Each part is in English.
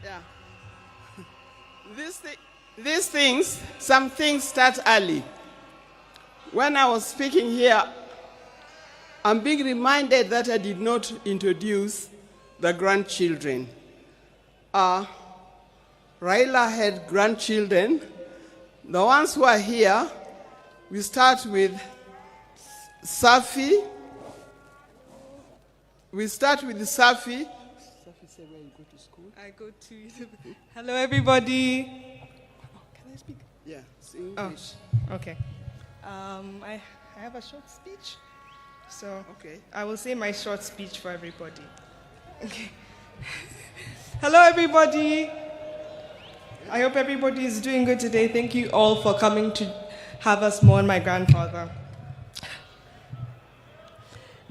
Yeah. These things, some things start early. When I was speaking here, I'm being reminded that I did not introduce the grandchildren. Raila had grandchildren. The ones who are here, we start with Safi. We start with Safi. Safi said where you go to school? I go to... Hello, everybody. Can I speak? Yeah, it's English. Oh, okay. I have a short speech. So okay. I will say my short speech for everybody. Okay. Hello, everybody. I hope everybody is doing good today. Thank you all for coming to have us mourn my grandfather.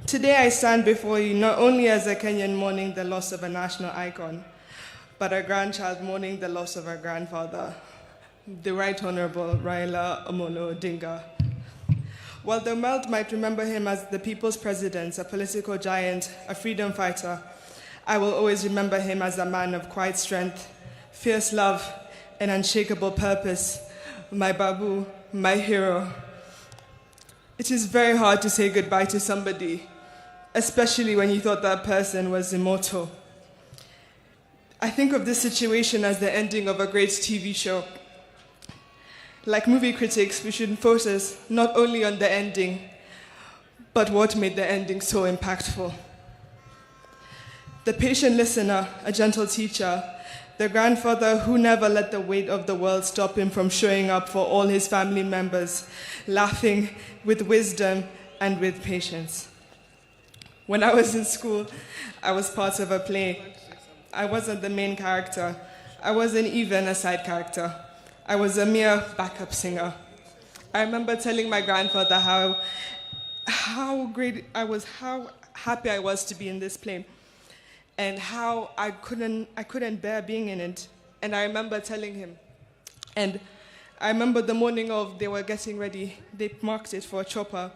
Today I stand before you not only as a Kenyan mourning the loss of a national icon, but a grandchild mourning the loss of her grandfather, the Right Honorable Raila'S Odinga. While the world might remember him as the people's president, a political giant, a freedom fighter, I will always remember him as a man of quiet strength, fierce love, and unshakable purpose, my babu, my hero. It is very hard to say goodbye to somebody, especially when you thought that person was immortal. I think of this situation as the ending of a great TV show. Like movie critics, we should focus not only on the ending, but what made the ending so impactful. The patient listener, a gentle teacher, the grandfather who never let the weight of the world stop him from showing up for all his family members, laughing with wisdom and with patience. When I was in school, I was part of a play. I wasn't the main character. I wasn't even a side character. I was a mere backup singer. I remember telling my grandfather how great I was, how happy I was to be in this play, and how I couldn't bear being in it. And I remember telling him. And I remember the morning of they were getting ready, they marked it for a chopper.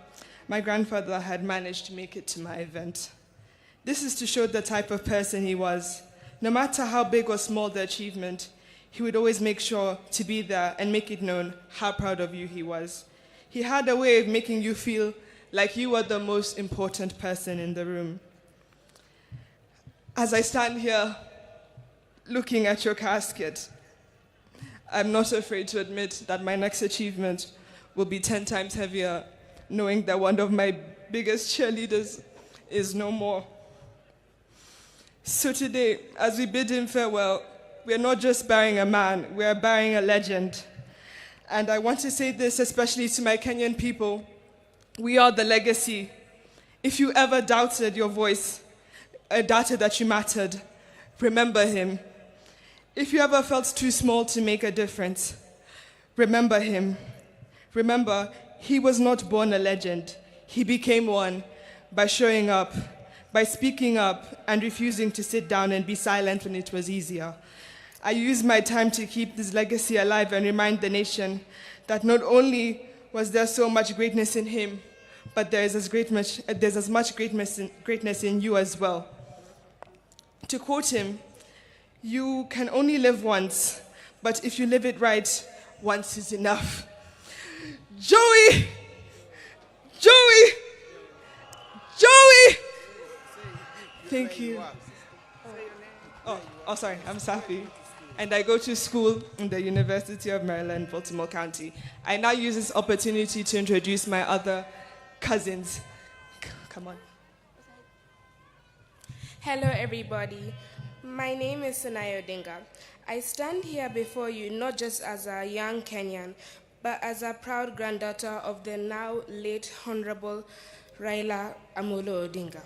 My grandfather had managed to make it to my event. This is to show the type of person he was. No matter how big or small the achievement, he would always make sure to be there and make it known how proud of you he was. He had a way of making you feel like you were the most important person in the room. As I stand here looking at your casket, I'm not afraid to admit that my next achievement will be 10 times heavier, knowing that one of my biggest cheerleaders is no more. So today, as we bid him farewell, we are not just burying a man, we are burying a legend. And I want to say this especially to my Kenyan people. We are the legacy. If you ever doubted your voice, doubted that you mattered, remember him. If you ever felt too small to make a difference, remember him. Remember, he was not born a legend. He became one by showing up, by speaking up and refusing to sit down and be silent when it was easier. I use my time to keep this legacy alive and remind the nation that not only was there so much greatness in him, but there's as much greatness in you as well. To quote him, you can only live once, but if you live it right, once is enough. Joey! Joey! Joey! Thank you. Oh, sorry, I'm Safi. And I go to school in the University of Maryland, Baltimore County. I now use this opportunity to introduce my other cousins. Come on. Hello, everybody. My name is Odinga. I stand here before you not just as a young Kenyan, but as a proud granddaughter of the now late Honorable Raila'S Odinga.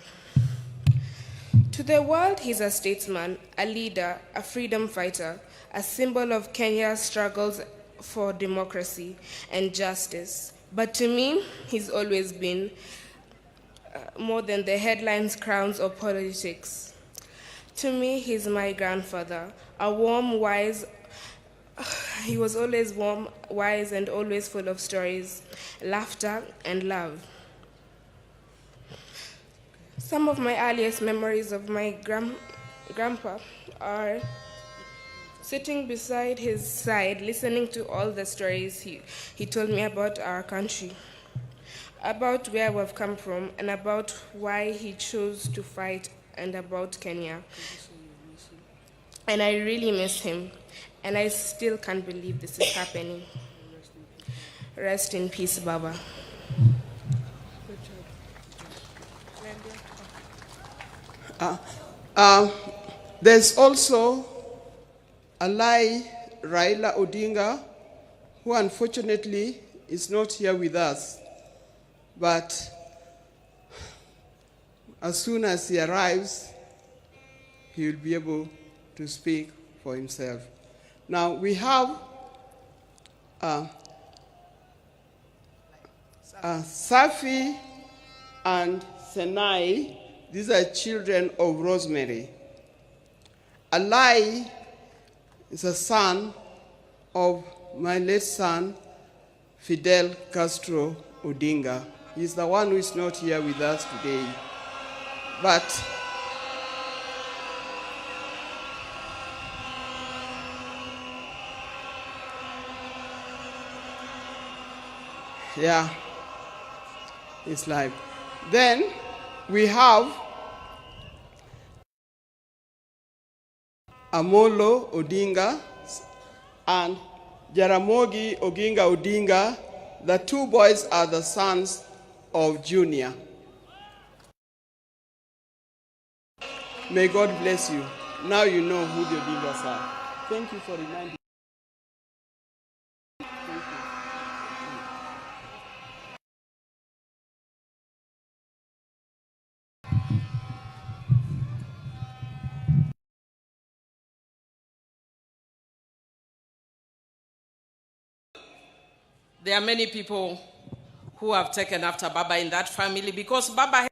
To the world, he's a statesman, a leader, a freedom fighter, a symbol of Kenya's struggles for democracy and justice. But to me, he's always been more than the headlines, crowns, or politics. To me, he's my grandfather, a warm, wise. He was always warm, wise, and always full of stories, laughter, and love. Some of my earliest memories of my grandpa are sitting beside his side, listening to all the stories he told me about our country, about where we've come from, and about why he chose to fight, and about Kenya. And I really miss him, and I still can't believe this is happening. Rest in peace, Baba. There's also Raila Odinga, who unfortunately is not here with us. But as soon as he arrives, he will be able to speak for himself. Now we have Safi and Senai. These are children of Rosemary. Alai is a son of my late son, Fidel Castro Odinga. He's the one who is not here with us today. But yeah, it's live. Then we have Amolo Odinga and Jaramogi Oginga Odinga. The two boys are the sons of Junior. May God bless you. Now you know who the Odingas are. Thank you for reminding me. There are many people who have taken after Baba in that family because Baba